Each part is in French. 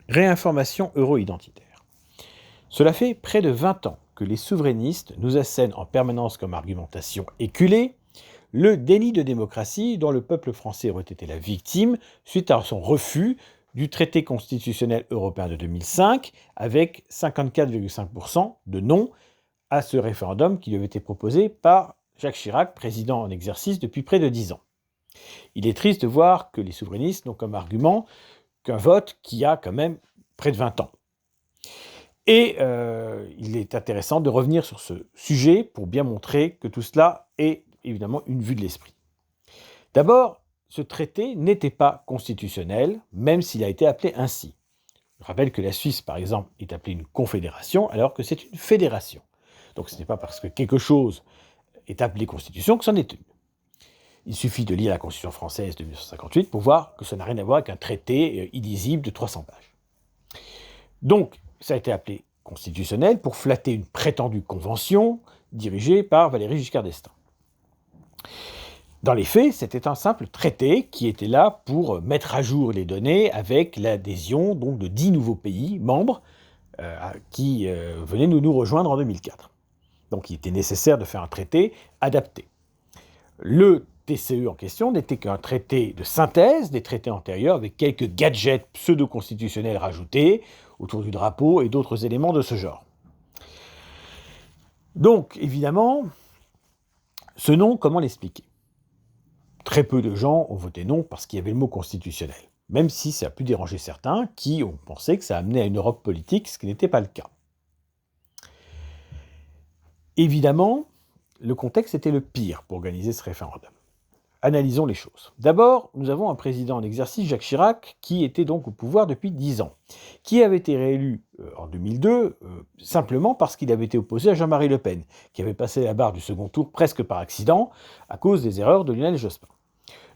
Réinformation euro-identitaire. Cela fait près de 20 ans que les souverainistes nous assènent en permanence comme argumentation éculée le déni de démocratie dont le peuple français aurait été la victime suite à son refus du traité constitutionnel européen de 2005 avec 54,5% de non à ce référendum qui lui avait été proposé par Jacques Chirac, président en exercice depuis près de 10 ans. Il est triste de voir que les souverainistes n'ont comme argument qu'un vote qui a quand même près de 20 ans. Et il est intéressant de revenir sur ce sujet pour bien montrer que tout cela est évidemment une vue de l'esprit. D'abord, ce traité n'était pas constitutionnel, même s'il a été appelé ainsi. Je rappelle que la Suisse, par exemple, est appelée une confédération, alors que c'est une fédération. Donc ce n'est pas parce que quelque chose est appelé constitution que c'en est une. Il suffit de lire la Constitution française de 1958 pour voir que ça n'a rien à voir avec un traité illisible de 300 pages. Donc, ça a été appelé constitutionnel pour flatter une prétendue convention dirigée par Valéry Giscard d'Estaing. Dans les faits, c'était un simple traité qui était là pour mettre à jour les données avec l'adhésion donc, de 10 nouveaux pays membres qui venaient nous rejoindre en 2004. Donc il était nécessaire de faire un traité adapté. Le TCE en question n'était qu'un traité de synthèse des traités antérieurs avec quelques gadgets pseudo-constitutionnels rajoutés autour du drapeau et d'autres éléments de ce genre. Donc, évidemment, ce non, comment l'expliquer ? Très peu de gens ont voté non parce qu'il y avait le mot constitutionnel, même si ça a pu déranger certains qui ont pensé que ça amenait à une Europe politique, ce qui n'était pas le cas. Évidemment, le contexte était le pire pour organiser ce référendum. Analysons les choses. D'abord, nous avons un président en exercice, Jacques Chirac, qui était donc au pouvoir depuis 10 ans, qui avait été réélu en 2002 simplement parce qu'il avait été opposé à Jean-Marie Le Pen, qui avait passé la barre du second tour presque par accident à cause des erreurs de Lionel Jospin.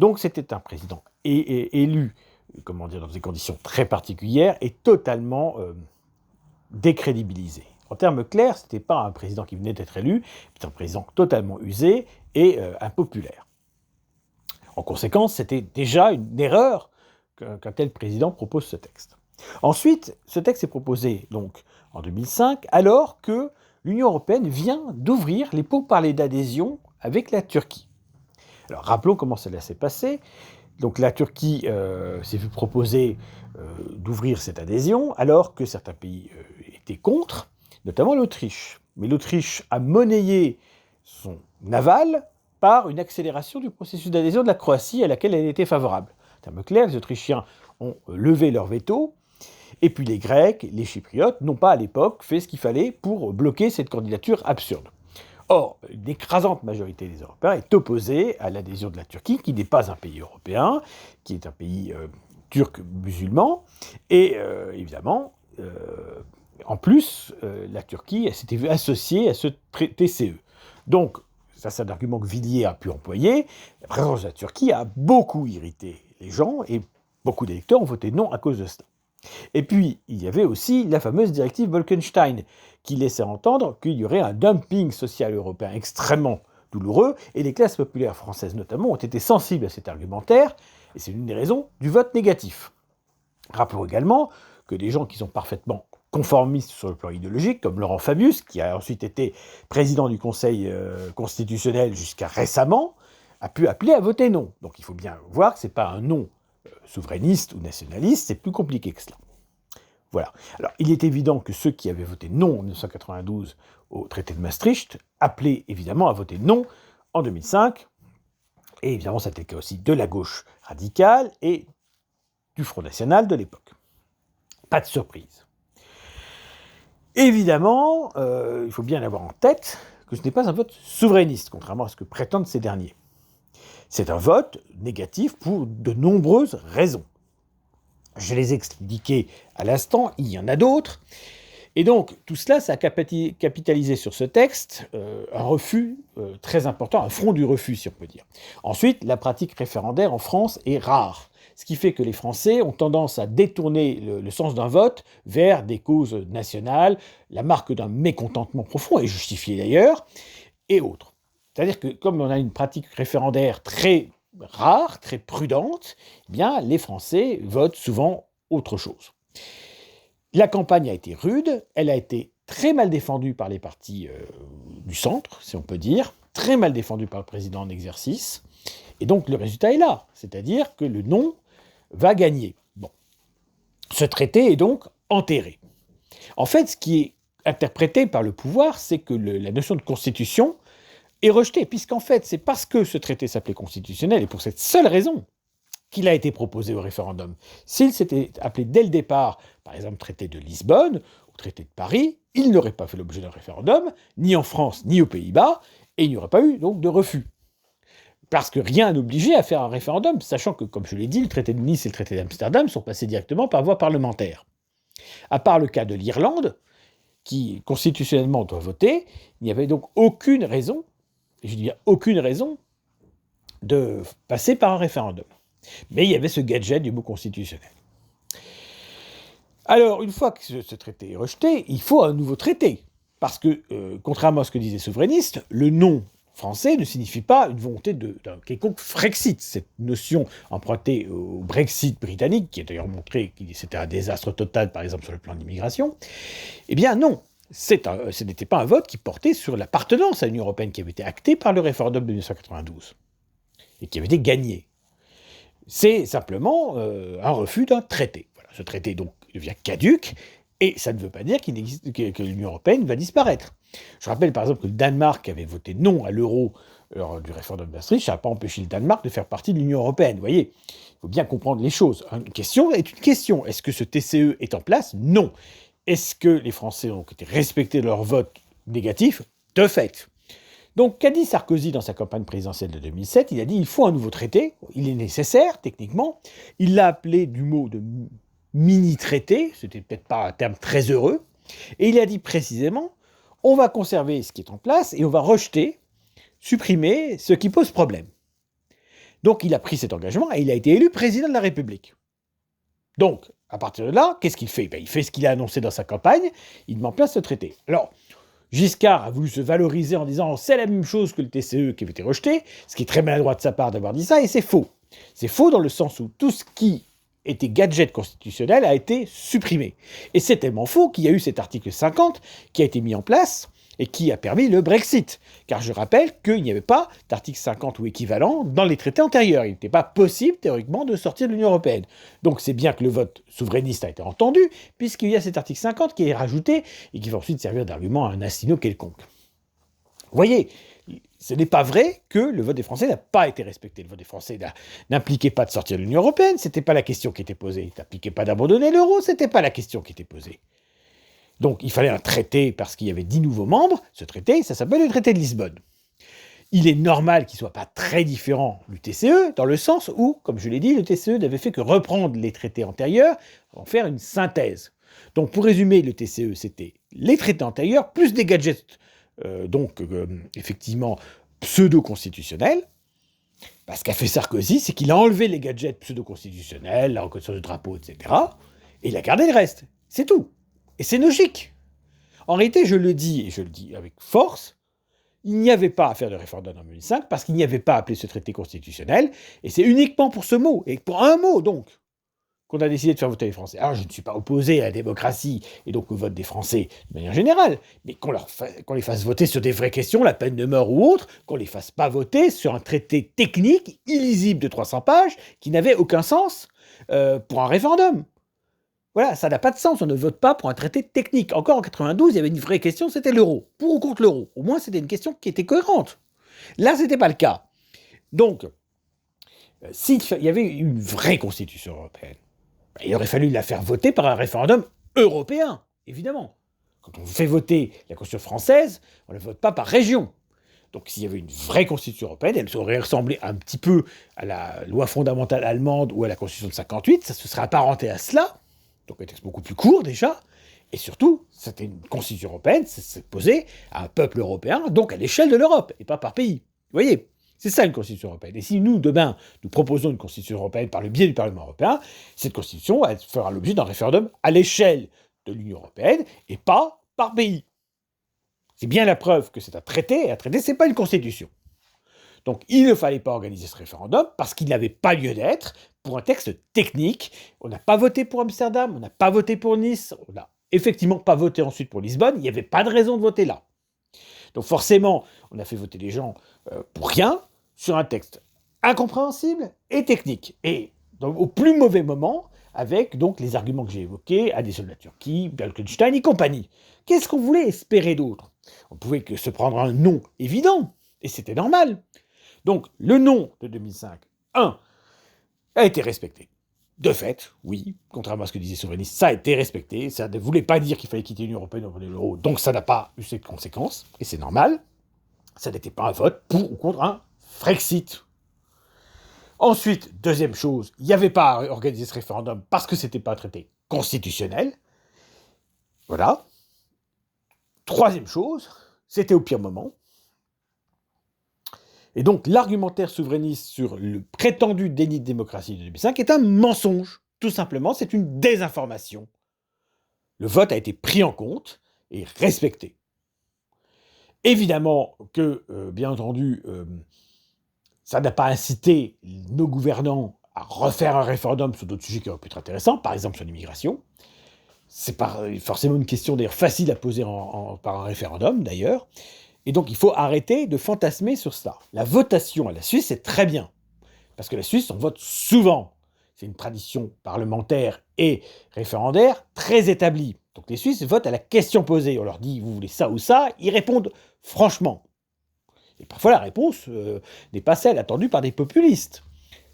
Donc c'était un président élu, dans des conditions très particulières et totalement décrédibilisé. En termes clairs, ce n'était pas un président qui venait d'être élu, c'était un président totalement usé et impopulaire. En conséquence, c'était déjà une erreur qu'un tel président propose ce texte. Ensuite, ce texte est proposé donc en 2005, alors que l'Union européenne vient d'ouvrir les pourparlers d'adhésion avec la Turquie. Alors rappelons comment cela s'est passé. Donc la Turquie s'est vue proposer d'ouvrir cette adhésion, alors que certains pays étaient contre, notamment l'Autriche. Mais l'Autriche a monnayé son aval par une accélération du processus d'adhésion de la Croatie à laquelle elle était favorable. En termes clairs, les Autrichiens ont levé leur veto, et puis les Grecs, les Chypriotes n'ont pas à l'époque fait ce qu'il fallait pour bloquer cette candidature absurde. Or, une écrasante majorité des Européens est opposée à l'adhésion de la Turquie, qui n'est pas un pays européen, qui est un pays turc musulman, et évidemment, en plus, la Turquie s'était vue associée à ce TCE. Donc, ça c'est un argument que Villiers a pu employer, la présence de la Turquie a beaucoup irrité les gens, et beaucoup d'électeurs ont voté non à cause de cela. Et puis, il y avait aussi la fameuse directive Bolkestein, qui laissait entendre qu'il y aurait un dumping social européen extrêmement douloureux, et les classes populaires françaises notamment ont été sensibles à cet argumentaire, et c'est l'une des raisons du vote négatif. Rappelons également que des gens qui sont parfaitement conformistes sur le plan idéologique, comme Laurent Fabius, qui a ensuite été président du Conseil constitutionnel jusqu'à récemment, a pu appeler à voter non. Donc il faut bien voir que ce n'est pas un non souverainiste ou nationaliste, c'est plus compliqué que cela. Voilà. Alors, il est évident que ceux qui avaient voté non en 1992 au traité de Maastricht appelaient évidemment à voter non en 2005. Et évidemment, c'était le cas aussi de la gauche radicale et du Front National de l'époque. Pas de surprise. Évidemment, il faut bien avoir en tête que ce n'est pas un vote souverainiste, contrairement à ce que prétendent ces derniers. C'est un vote négatif pour de nombreuses raisons. Je les ai expliquées à l'instant, il y en a d'autres. Et donc, tout cela, ça a capitalisé sur ce texte un refus très important, un front du refus, si on peut dire. Ensuite, la pratique référendaire en France est rare, ce qui fait que les Français ont tendance à détourner le sens d'un vote vers des causes nationales, la marque d'un mécontentement profond, et justifié d'ailleurs, et autres. C'est-à-dire que comme on a une pratique référendaire très rare, très prudente, eh bien, les Français votent souvent autre chose. La campagne a été rude, elle a été très mal défendue par les partis du centre, si on peut dire, très mal défendue par le président en exercice, et donc le résultat est là, c'est-à-dire que le non va gagner. Bon. Ce traité est donc enterré. En fait, ce qui est interprété par le pouvoir, c'est que la notion de constitution est rejetée, puisqu'en fait, c'est parce que ce traité s'appelait constitutionnel, et pour cette seule raison, qu'il a été proposé au référendum. S'il s'était appelé dès le départ, par exemple, traité de Lisbonne ou traité de Paris, il n'aurait pas fait l'objet d'un référendum, ni en France, ni aux Pays-Bas, et il n'y aurait pas eu donc de refus. Parce que rien n'obligeait à faire un référendum, sachant que, comme je l'ai dit, le traité de Nice et le traité d'Amsterdam sont passés directement par voie parlementaire. À part le cas de l'Irlande, qui constitutionnellement doit voter, il n'y avait donc aucune raison, et je dis bien aucune raison, de passer par un référendum. Mais il y avait ce gadget du mot constitutionnel. Alors, une fois que ce traité est rejeté, il faut un nouveau traité. Parce que, contrairement à ce que disaient les souverainistes, le non français ne signifie pas une volonté d'un quelconque Frexit. Cette notion empruntée au Brexit britannique, qui a d'ailleurs montré que c'était un désastre total, par exemple, sur le plan de l'immigration, eh bien non, ce n'était pas un vote qui portait sur l'appartenance à l'Union européenne, qui avait été acté par le référendum de 1992, et qui avait été gagné. C'est simplement un refus d'un traité. Voilà, ce traité donc devient caduc, et ça ne veut pas dire que l'Union européenne va disparaître. Je rappelle par exemple que le Danemark avait voté non à l'euro lors du référendum de Maastricht, ça n'a pas empêché le Danemark de faire partie de l'Union européenne. Vous voyez, il faut bien comprendre les choses. Une question est une question. Est-ce que ce TCE est en place? Non. Est-ce que les Français ont été respectés de leur vote négatif? De fait. Donc, qu'a dit Sarkozy dans sa campagne présidentielle de 2007? Il a dit il faut un nouveau traité, il est nécessaire, techniquement. Il l'a appelé du mot de mini-traité, c'était peut-être pas un terme très heureux. Et il a dit précisément on va conserver ce qui est en place et on va rejeter, supprimer ce qui pose problème. Donc, il a pris cet engagement et il a été élu président de la République. Donc, à partir de là, qu'est-ce qu'il fait? Il fait ce qu'il a annoncé dans sa campagne, il met en place ce traité. Alors, Giscard a voulu se valoriser en disant c'est la même chose que le TCE qui avait été rejeté, ce qui est très maladroit de sa part d'avoir dit ça, et c'est faux. C'est faux dans le sens où tout ce qui était gadget constitutionnel a été supprimé. Et c'est tellement faux qu'il y a eu cet article 50 qui a été mis en place et qui a permis le Brexit. Car je rappelle qu'il n'y avait pas d'article 50 ou équivalent dans les traités antérieurs. Il n'était pas possible, théoriquement, de sortir de l'Union européenne. Donc c'est bien que le vote souverainiste a été entendu, puisqu'il y a cet article 50 qui est rajouté et qui va ensuite servir d'argument à un asino quelconque. Vous voyez, ce n'est pas vrai que le vote des Français n'a pas été respecté. Le vote des Français n'impliquait pas de sortir de l'Union européenne, ce n'était pas la question qui était posée. Il n'impliquait pas d'abandonner l'euro, ce n'était pas la question qui était posée. Donc il fallait un traité parce qu'il y avait 10 nouveaux membres. Ce traité, ça s'appelle le traité de Lisbonne. Il est normal qu'il ne soit pas très différent du TCE, dans le sens où, comme je l'ai dit, le TCE n'avait fait que reprendre les traités antérieurs, en faire une synthèse. Donc pour résumer, le TCE, c'était les traités antérieurs, plus des gadgets, effectivement, pseudo-constitutionnels. Ce qu'a fait Sarkozy, c'est qu'il a enlevé les gadgets pseudo-constitutionnels, la reconnaissance du drapeau, etc., et il a gardé le reste. C'est tout. Et c'est logique. En réalité, je le dis, et je le dis avec force, il n'y avait pas à faire de référendum en 2005 parce qu'il n'y avait pas appelé ce traité constitutionnel, et c'est uniquement pour ce mot, et pour un mot donc, qu'on a décidé de faire voter les Français. Alors je ne suis pas opposé à la démocratie, et donc au vote des Français de manière générale, mais qu'on les fasse voter sur des vraies questions, la peine de mort ou autre, qu'on les fasse pas voter sur un traité technique, illisible de 300 pages, qui n'avait aucun sens pour un référendum. Voilà, ça n'a pas de sens, on ne vote pas pour un traité technique. Encore en 92, il y avait une vraie question, c'était l'euro. Pour ou contre l'euro. Au moins, c'était une question qui était cohérente. Là, ce n'était pas le cas. Donc, s'il y avait une vraie constitution européenne, il aurait fallu la faire voter par un référendum européen, évidemment. Quand on fait voter la constitution française, on ne la vote pas par région. Donc s'il y avait une vraie constitution européenne, elle aurait ressemblé un petit peu à la loi fondamentale allemande ou à la constitution de 58, ça se serait apparenté à cela. Donc un texte beaucoup plus court déjà, et surtout, c'était une constitution européenne, c'est posé à un peuple européen, donc à l'échelle de l'Europe, et pas par pays. Vous voyez, c'est ça une constitution européenne. Et si nous, demain, nous proposons une constitution européenne par le biais du Parlement européen, cette constitution, elle fera l'objet d'un référendum à l'échelle de l'Union européenne, et pas par pays. C'est bien la preuve que c'est un traité, et un traité, c'est pas une constitution. Donc il ne fallait pas organiser ce référendum parce qu'il n'avait pas lieu d'être pour un texte technique. On n'a pas voté pour Amsterdam, on n'a pas voté pour Nice, on n'a effectivement pas voté ensuite pour Lisbonne, il n'y avait pas de raison de voter là. Donc forcément, on a fait voter les gens pour rien, sur un texte incompréhensible et technique. Et donc, au plus mauvais moment, avec donc les arguments que j'ai évoqués, adhésion de la Turquie, Bolkestein et compagnie. Qu'est-ce qu'on voulait espérer d'autre? On pouvait que se prendre un non évident, et c'était normal. Donc le non de 2005, a été respecté. De fait, oui, contrairement à ce que disait Souverainiste, ça a été respecté. Ça ne voulait pas dire qu'il fallait quitter l'Union européenne pour l'euro, donc ça n'a pas eu cette conséquence, et c'est normal. Ça n'était pas un vote pour ou contre un Frexit. Ensuite, deuxième chose, il n'y avait pas à organiser ce référendum parce que ce n'était pas un traité constitutionnel. Voilà. Troisième chose, c'était au pire moment. Et donc l'argumentaire souverainiste sur le prétendu déni de démocratie de 2005 est un mensonge. Tout simplement, c'est une désinformation. Le vote a été pris en compte et respecté. Évidemment que, bien entendu, ça n'a pas incité nos gouvernants à refaire un référendum sur d'autres sujets qui auraient pu être intéressants, par exemple sur l'immigration. C'est pas forcément une question d'ailleurs facile à poser par un référendum, d'ailleurs. Et donc il faut arrêter de fantasmer sur ça. La votation à la Suisse, c'est très bien. Parce que la Suisse, on vote souvent. C'est une tradition parlementaire et référendaire très établie. Donc les Suisses votent à la question posée. On leur dit, vous voulez ça ou ça? Ils répondent franchement. Et parfois la réponse n'est pas celle attendue par des populistes.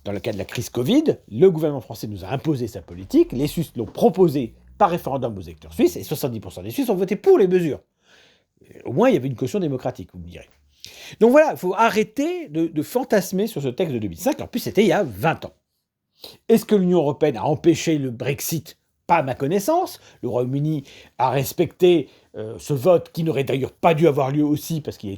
Dans le cas de la crise Covid, le gouvernement français nous a imposé sa politique, les Suisses l'ont proposé par référendum aux électeurs suisses, et 70% des Suisses ont voté pour les mesures. Au moins, il y avait une caution démocratique, vous me direz. Donc voilà, il faut arrêter de fantasmer sur ce texte de 2005. En plus, c'était il y a 20 ans. Est-ce que l'Union européenne a empêché le Brexit? Pas à ma connaissance. Le Royaume-Uni a respecté ce vote qui n'aurait d'ailleurs pas dû avoir lieu aussi parce qu'il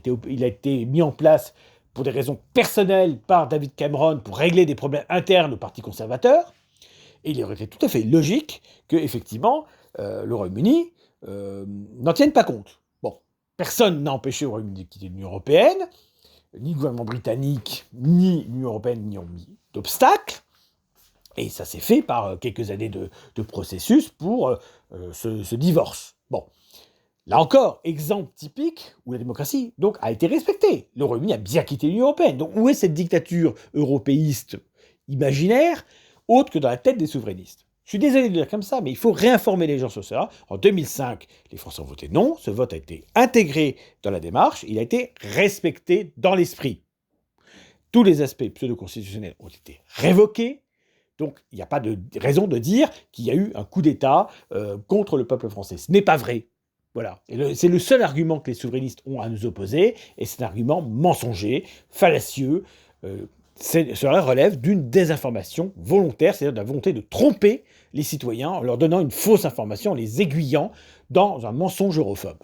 a été mis en place pour des raisons personnelles par David Cameron pour régler des problèmes internes au Parti conservateur. Et il aurait été tout à fait logique que, effectivement, le Royaume-Uni n'en tienne pas compte. Bon, personne n'a empêché le Royaume-Uni de quitter l'Union européenne, ni le gouvernement britannique, ni l'Union européenne n'y ont mis d'obstacle. Et ça s'est fait par quelques années de processus pour ce divorce. Bon, là encore, exemple typique où la démocratie donc, a été respectée. Le Royaume-Uni a bien quitté l'Union européenne. Donc où est cette dictature européiste imaginaire, autre que dans la tête des souverainistes? Je suis désolé de le dire comme ça, mais il faut réinformer les gens sur ça. En 2005, les Français ont voté non. Ce vote a été intégré dans la démarche. Il a été respecté dans l'esprit. Tous les aspects pseudo-constitutionnels ont été révoqués. Donc, il n'y a pas de raison de dire qu'il y a eu un coup d'État contre le peuple français. Ce n'est pas vrai. Voilà. Et c'est le seul argument que les souverainistes ont à nous opposer, et c'est un argument mensonger, fallacieux. Cela relève d'une désinformation volontaire, c'est-à-dire de la volonté de tromper les citoyens en leur donnant une fausse information, en les aiguillant dans un mensonge europhobe.